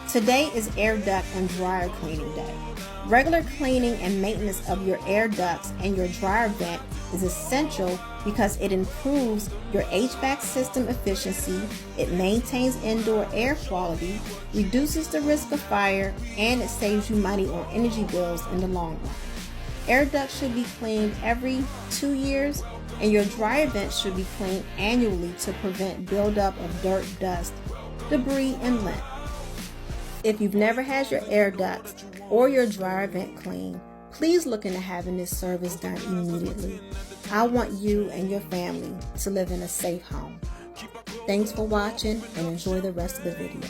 Today is air duct and dryer cleaning day. Regular cleaning and maintenance of your air ducts and your dryer vent is essential because it improves your HVAC system efficiency, it maintains indoor air quality, reduces the risk of fire, and it saves you money on energy bills in the long run. Air ducts should be cleaned every 2 years, and your dryer vent should be cleaned annually to prevent buildup of dirt, dust, debris, and lint. If you've never had your air ducts or your dryer vent cleaned, please look into having this service done immediately. I want you and your family to live in a safe home. Thanks for watching and enjoy the rest of the video.